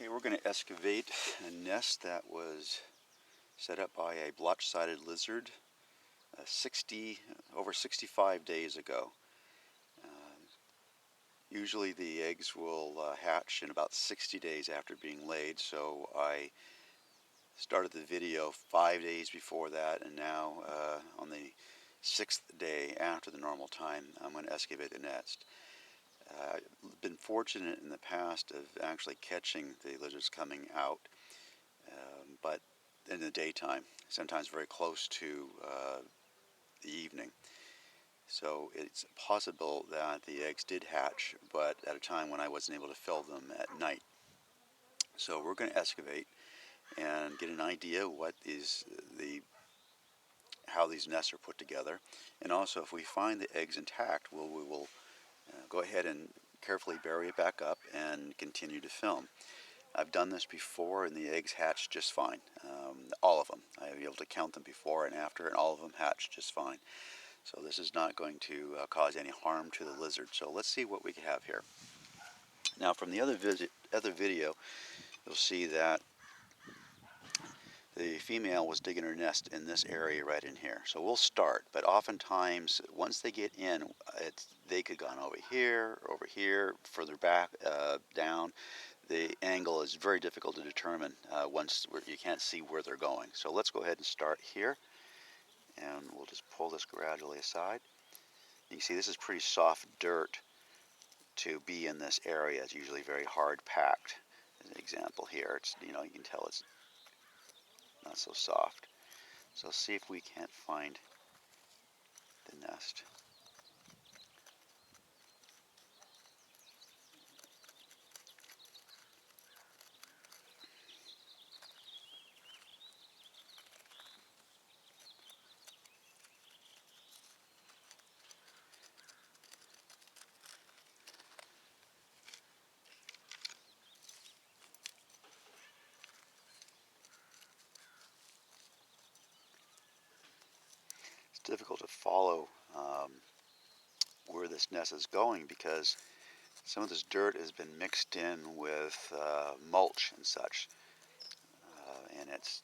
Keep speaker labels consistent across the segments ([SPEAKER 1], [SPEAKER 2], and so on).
[SPEAKER 1] Okay, we're going to excavate a nest that was set up by a blotch-sided lizard over 65 days ago. Usually the eggs will hatch in about 60 days after being laid, so I started the video 5 days before that, and now on the 6th day after the normal time, I'm going to excavate the nest. I've been fortunate in the past of actually catching the lizards coming out, but in the daytime, sometimes very close to the evening. So it's possible that the eggs did hatch, but at a time when I wasn't able to fill them at night. So we're going to excavate and get an idea what how these nests are put together, and also if we find the eggs intact, we will go ahead and carefully bury it back up and continue to film. I've done this before and the eggs hatched just fine. All of them. I was able to count them before and after, and all of them hatched just fine. So this is not going to cause any harm to the lizard. So let's see what we have here. Now from the other video, you'll see that the female was digging her nest in this area right in here. So we'll start, but oftentimes once they get in, they could have gone over here, further back, down. The angle is very difficult to determine once you can't see where they're going. So let's go ahead and start here, and we'll just pull this gradually aside. You can see this is pretty soft dirt to be in this area. It's usually very hard packed. As an example here, it's, you can tell it's not so soft. So let's see if we can't find the nest. It's difficult to follow where this nest is going because some of this dirt has been mixed in with mulch and such, and it's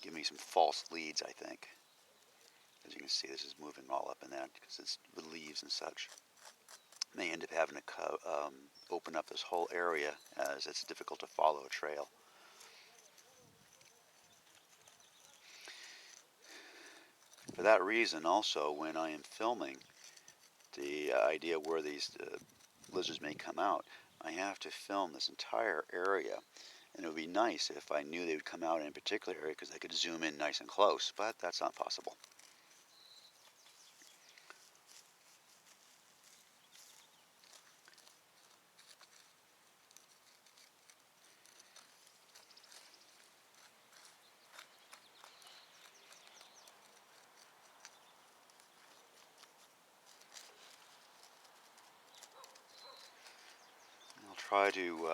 [SPEAKER 1] giving me some false leads, I think. As you can see, this is moving all up in that because it's with leaves and such. May end up having to open up this whole area as it's difficult to follow a trail. For that reason, also, when I am filming the idea where these lizards may come out, I have to film this entire area. And it would be nice if I knew they would come out in a particular area because I could zoom in nice and close, but that's not possible. I'll try to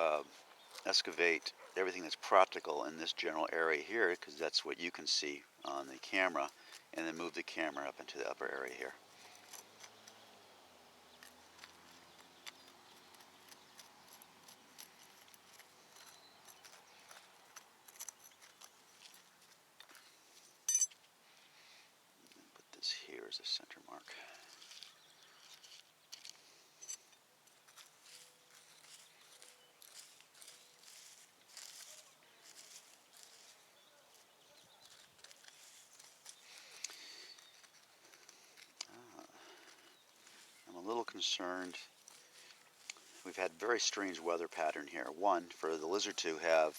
[SPEAKER 1] excavate everything that's practical in this general area here because that's what you can see on the camera, and then move the camera up into the upper area here. Put this here as a center mark. I'm a little concerned. We've had very strange weather pattern here. One, for the lizard to have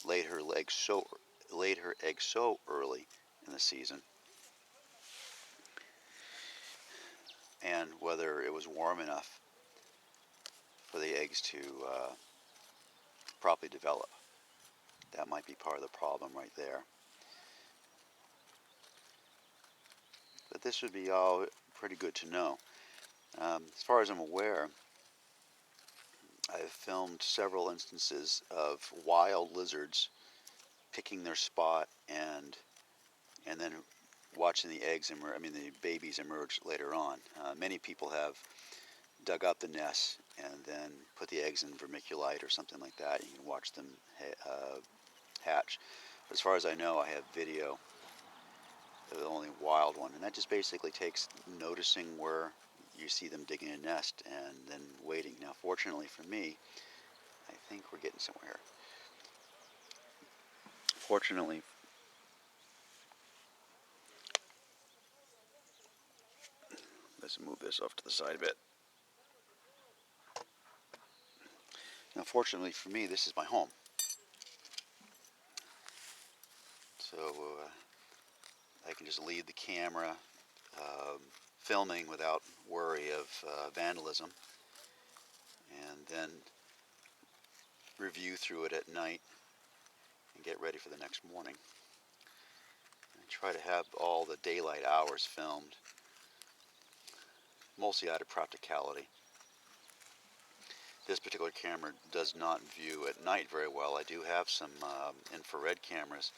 [SPEAKER 1] laid her eggs so early in the season, and whether it was warm enough for the eggs to properly develop. That might be part of the problem right there. But this would be all pretty good to know. As far as I'm aware, I've filmed several instances of wild lizards picking their spot and then watching the eggs the babies emerge later on. Many people have dug out the nest and then put the eggs in vermiculite or something like that. You can watch them hatch. As far as I know, I have video of the only wild one, and that just basically takes noticing where you see them digging a nest and then waiting. Now, fortunately for me, I think we're getting somewhere here. Fortunately, let's move this off to the side a bit. Now, fortunately for me, this is my home. So I can just leave the camera filming without worry of vandalism, and then review through it at night and get ready for the next morning. I try to have all the daylight hours filmed, mostly out of practicality. This particular camera does not view at night very well. I do have some infrared cameras,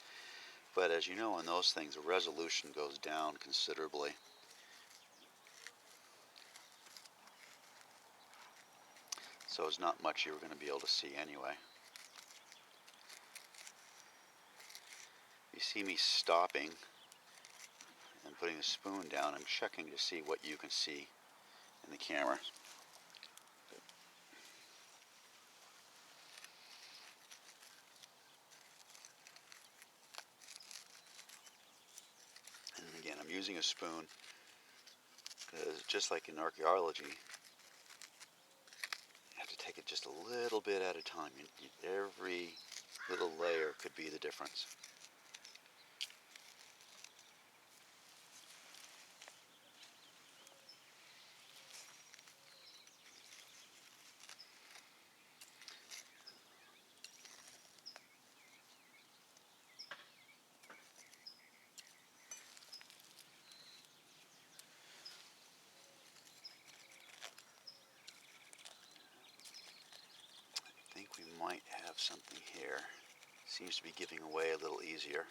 [SPEAKER 1] but as you know, on those things, the resolution goes down considerably. So it's not much you're going to be able to see anyway. You see me stopping and putting the spoon down. I'm checking to see what you can see in the camera. And again, I'm using a spoon because just like in archaeology, you have to take it just a little bit at a time. Every little layer could be the difference. I think we might have something here. Seems to be giving away a little easier.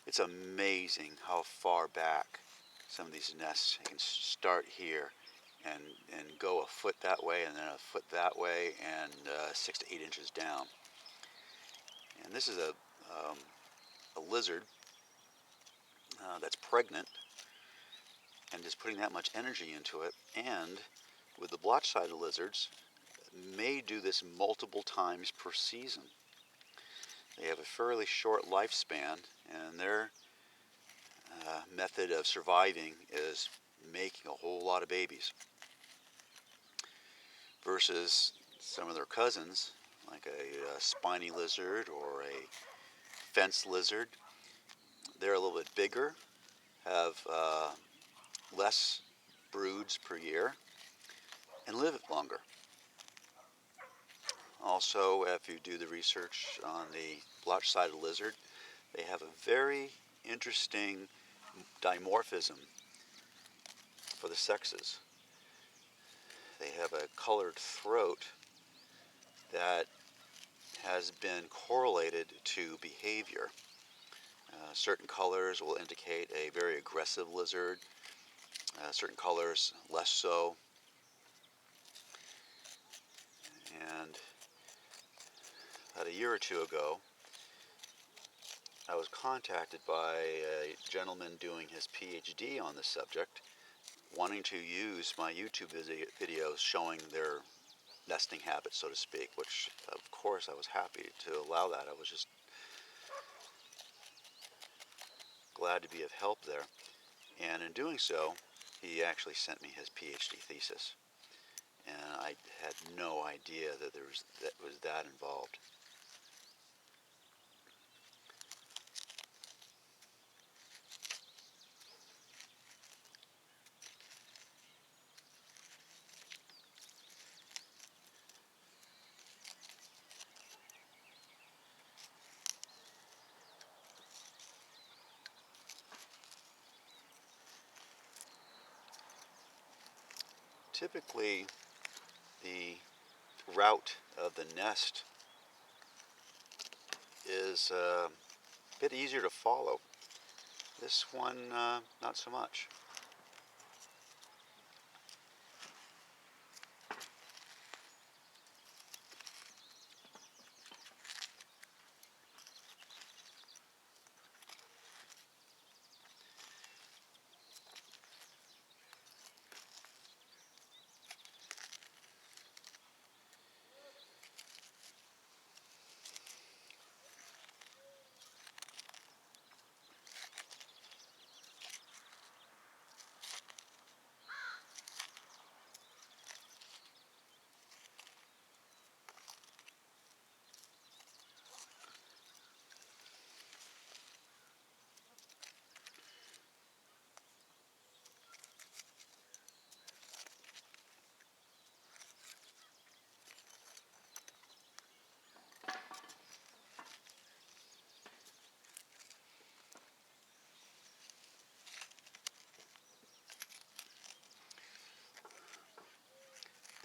[SPEAKER 1] It's amazing how far back some of these nests. You can start here and go a foot that way and then a foot that way and 6 to 8 inches down. And this is a lizard that's pregnant and just putting that much energy into it. And with the blotch-sided lizards, may do this multiple times per season. They have a fairly short lifespan, and their method of surviving is making a whole lot of babies. Versus some of their cousins, like a spiny lizard or a fence lizard. They're a little bit bigger, have less broods per year, and live longer. Also, if you do the research on the blotch-sided lizard, they have a very interesting dimorphism for the sexes. They have a colored throat that has been correlated to behavior. Certain colors will indicate a very aggressive lizard, certain colors less so. And about a year or two ago, I was contacted by a gentleman doing his PhD on this subject, wanting to use my YouTube videos showing their nesting habits, so to speak, which of course I was happy to allow that. I was just glad to be of help there. And in doing so, he actually sent me his PhD thesis. And I had no idea that that was that involved. Typically, the route of the nest is a bit easier to follow. This one, not so much.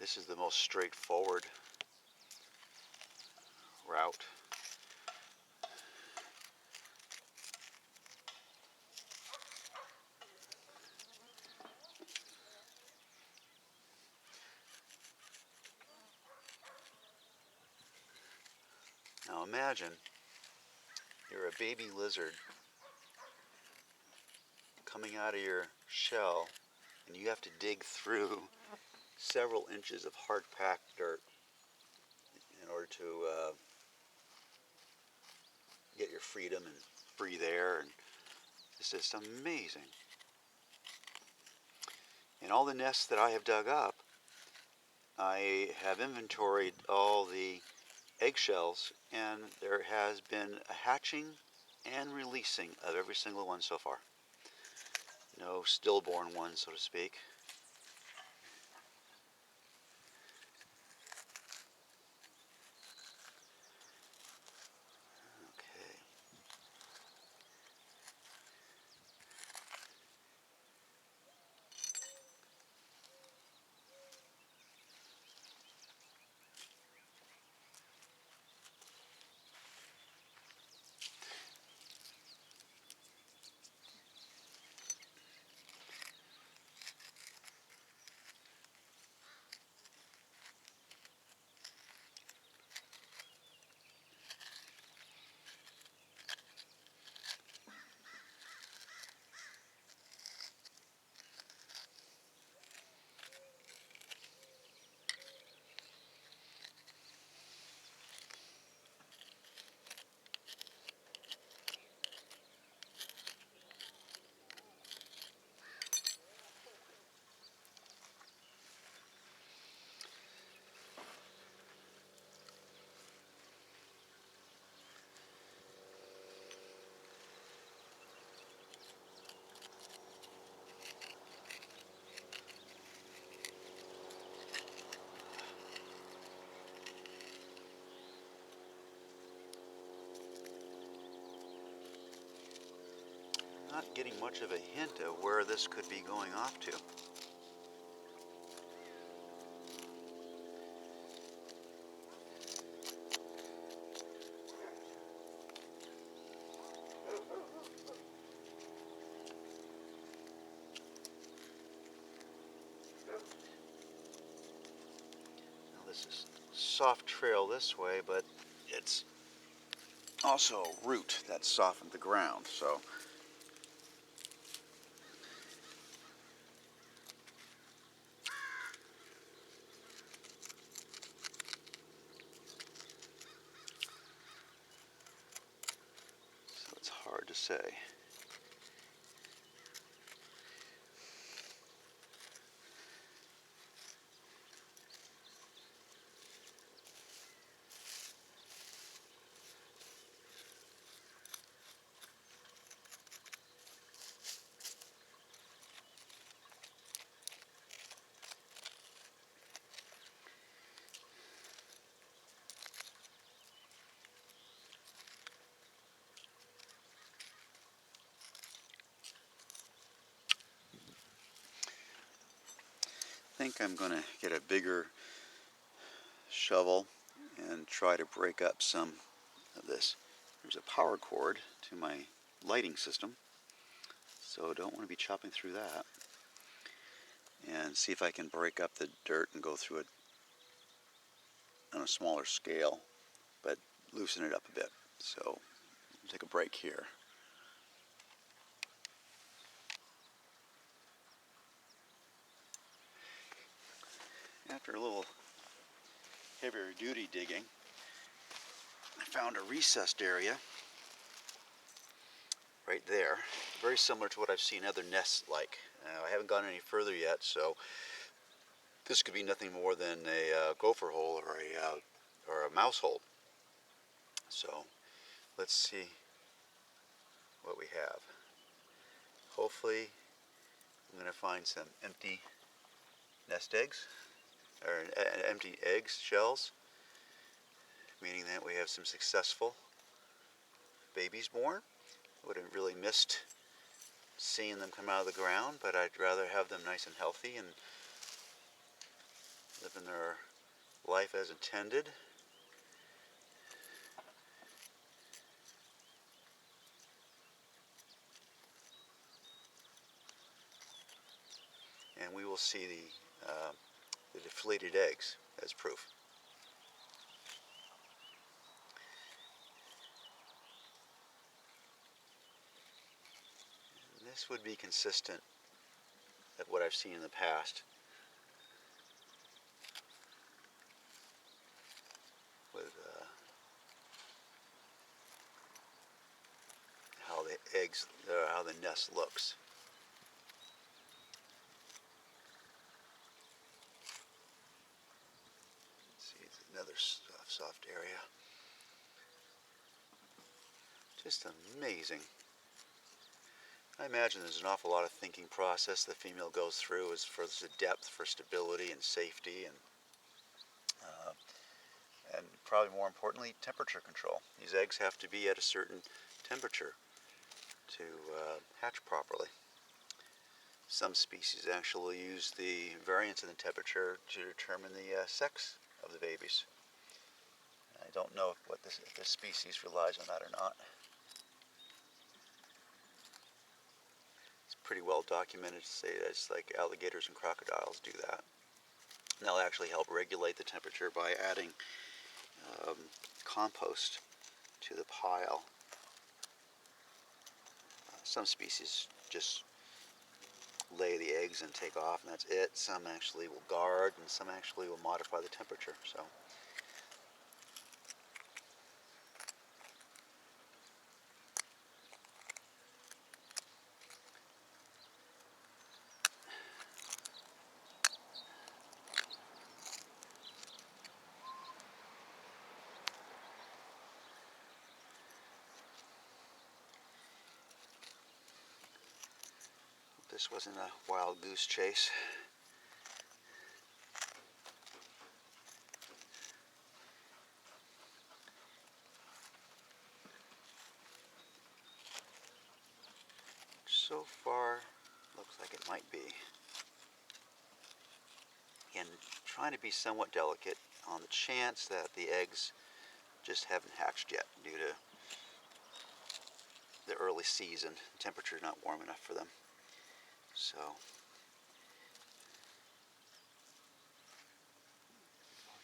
[SPEAKER 1] This is the most straightforward route. Now imagine you're a baby lizard coming out of your shell and you have to dig through several inches of hard packed dirt in order to get your freedom and breathe air, and it's just amazing. In all the nests that I have dug up, I have inventoried all the eggshells, and there has been a hatching and releasing of every single one so far. No stillborn ones, so to speak. Okay. Not getting much of a hint of where this could be going off to. Now this is soft trail this way, but it's also root that softened the ground, so it's hard to say. I think I'm going to get a bigger shovel and try to break up some of this. There's a power cord to my lighting system, so don't want to be chopping through that. And see if I can break up the dirt and go through it on a smaller scale, but loosen it up a bit. So I'll take a break here. After a little heavier duty digging, I found a recessed area right there, very similar to what I've seen other nests like. I haven't gone any further yet, so this could be nothing more than a gopher hole or a mouse hole. So let's see what we have. Hopefully I'm going to find some empty nest eggs, or empty eggs, shells, meaning that we have some successful babies born. I would have really missed seeing them come out of the ground, but I'd rather have them nice and healthy and living their life as intended. And we will see the deflated eggs as proof. And this would be consistent with what I've seen in the past with how the eggs, how the nest looks. Let's see, it's another soft area. Just amazing. I imagine there's an awful lot of thinking process the female goes through as far as the depth for stability and safety, and probably more importantly, temperature control. These eggs have to be at a certain temperature to hatch properly. Some species actually use the variance in the temperature to determine the sex of the babies. I don't know if this species relies on that or not. It's pretty well documented to say that it's like alligators and crocodiles do that. And they'll actually help regulate the temperature by adding compost to the pile. Some species just lay the eggs and take off, and that's it. Some actually will guard, and some actually will modify the temperature. So this wasn't a wild goose chase. So far, looks like it might be. And trying to be somewhat delicate on the chance that the eggs just haven't hatched yet due to the early season. The temperature not warm enough for them. So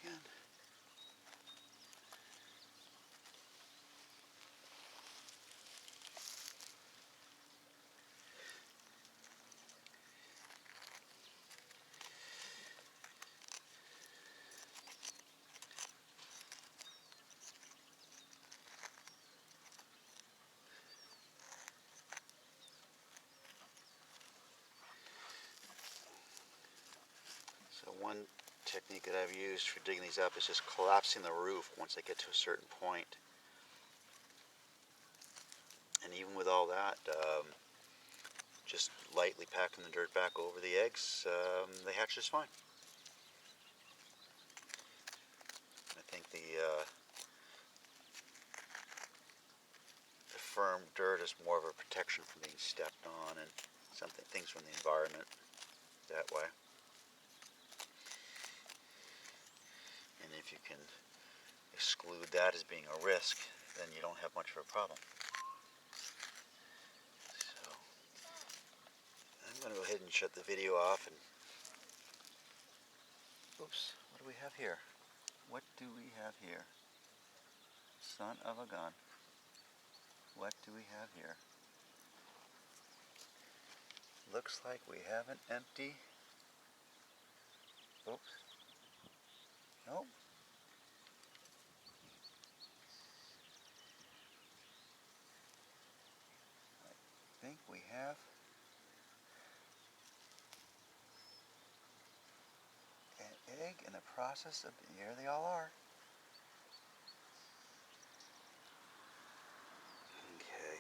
[SPEAKER 1] again. So one technique that I've used for digging these up is just collapsing the roof once they get to a certain point. And even with all that, just lightly packing the dirt back over the eggs, they hatch just fine. I think the firm dirt is more of a protection from being stepped on and things from the environment that way. And if you can exclude that as being a risk, then you don't have much of a problem. So I'm going to go ahead and shut the video off and oops, what do we have here? What do we have here? Son of a gun. What do we have here? Looks like we have an empty. Oops. Nope. I think we have an egg in the process of, here they all are. Okay.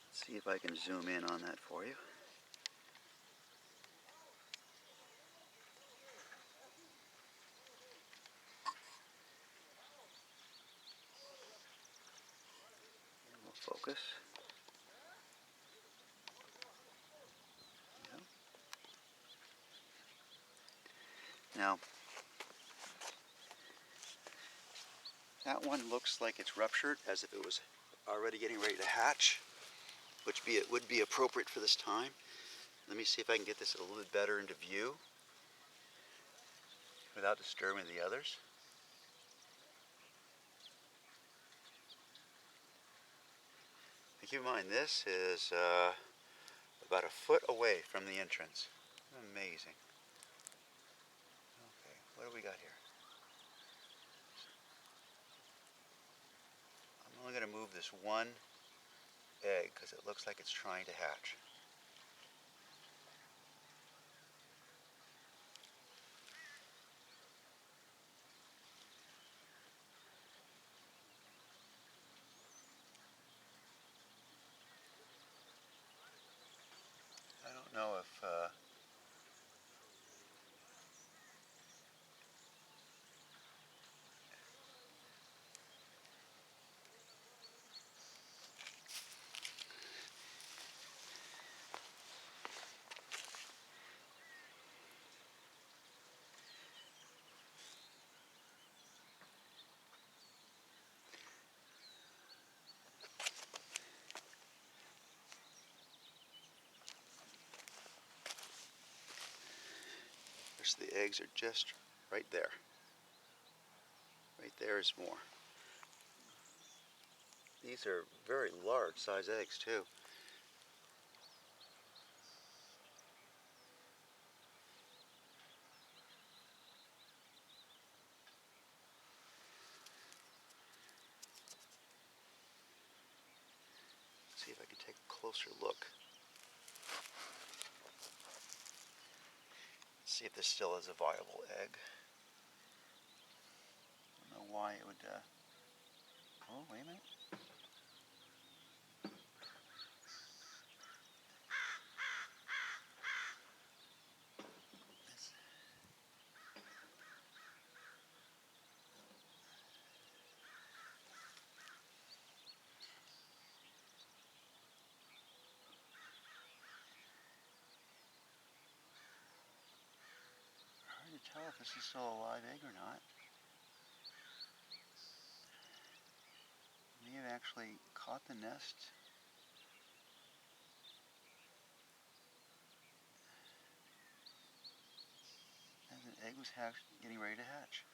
[SPEAKER 1] Let's see if I can zoom in on that for you. focus. Yeah. Now, that one looks like it's ruptured as if it was already getting ready to hatch, which would be appropriate for this time. Let me see if I can get this a little bit better into view without disturbing the others. And keep in mind, this is about a foot away from the entrance. Amazing. Okay, what do we got here? I'm only going to move this one egg because it looks like it's trying to hatch. I don't know if the eggs are just right there. Right there is more. These are very large size eggs too. Let's see if I can take a closer look. See if this still is a viable egg. I don't know why it would. Oh, wait a minute. Hard to tell if this is still a live egg or not. May have actually caught the nest. As an egg was getting ready to hatch.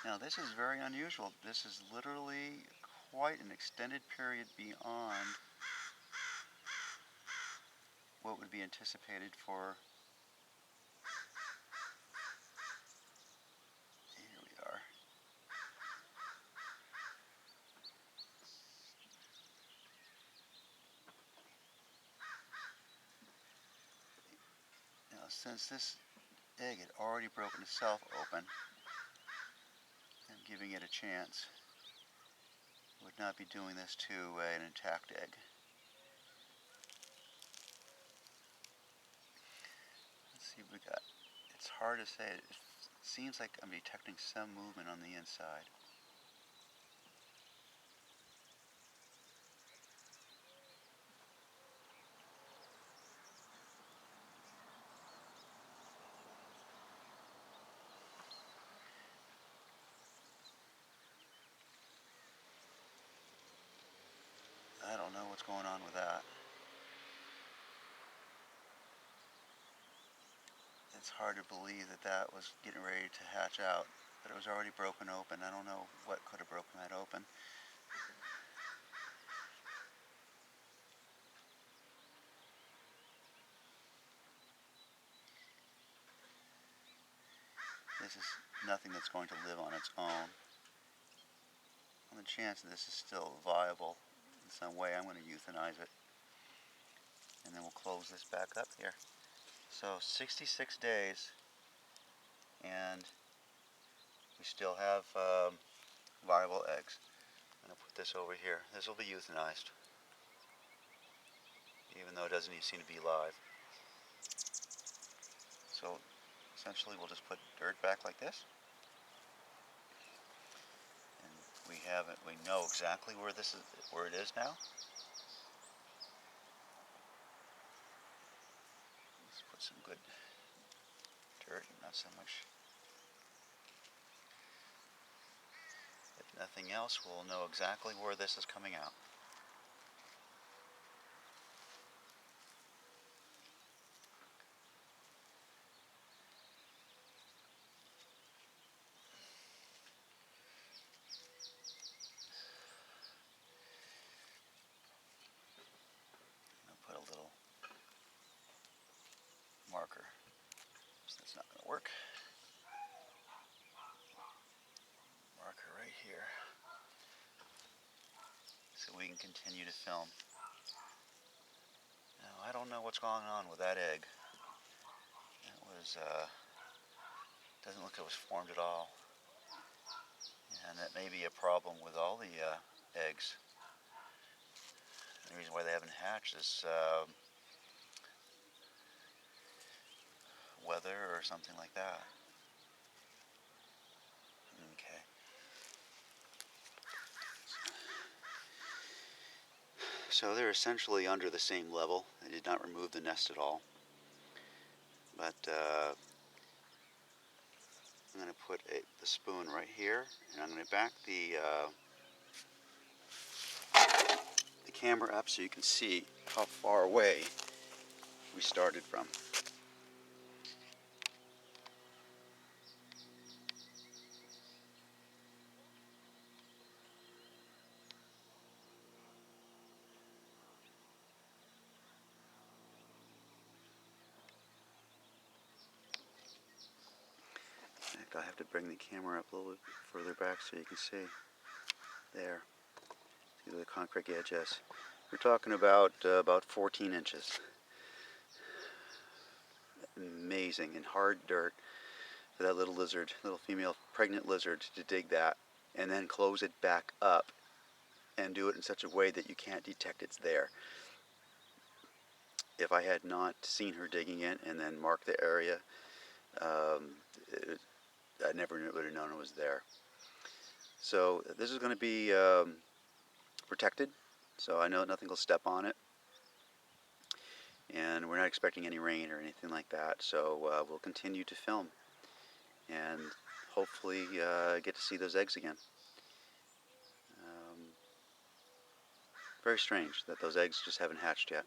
[SPEAKER 1] Now this is very unusual. This is literally quite an extended period beyond what would be anticipated for. Here we are. Now since this egg had already broken itself open, I'm giving it a chance. I would not be doing this to an intact egg. Let's see what we got. It's hard to say. It seems like I'm detecting some movement on the inside. I don't know what's going on with that. It's hard to believe that that was getting ready to hatch out, but it was already broken open. I don't know what could have broken that open. This is nothing that's going to live on its own. On the chance that this is still viable in some way, I'm going to euthanize it. And then we'll close this back up here. So 66 days, and we still have viable eggs. I'm going to put this over here. This will be euthanized, even though it doesn't even seem to be live. So essentially we'll just put dirt back like this. And we know exactly where where it is now. Let's put some good dirt, not so much. If nothing else, we'll know exactly where this is coming out. I'll put a little marker. So that's not going to work. Marker right here. So we can continue to film. Now, I don't know what's going on with that egg. It was, doesn't look like it was formed at all. And that may be a problem with all the eggs. The reason why they haven't hatched is weather or something like that. Okay. So they're essentially under the same level. They did not remove the nest at all. But I'm going to put the spoon right here, and I'm going to back the camera up so you can see how far away we started from. In fact, I have to bring the camera up a little bit further back so you can see. There. See the concrete edge is. We're talking about 14 inches. Amazing and hard dirt for that little lizard, little female pregnant lizard, to dig that and then close it back up and do it in such a way that you can't detect it's there. If I had not seen her digging in and then marked the area, I never would have known it was there. So this is going to be protected, so I know nothing will step on it. And we're not expecting any rain or anything like that, so we'll continue to film and hopefully get to see those eggs again. Very strange that those eggs just haven't hatched yet.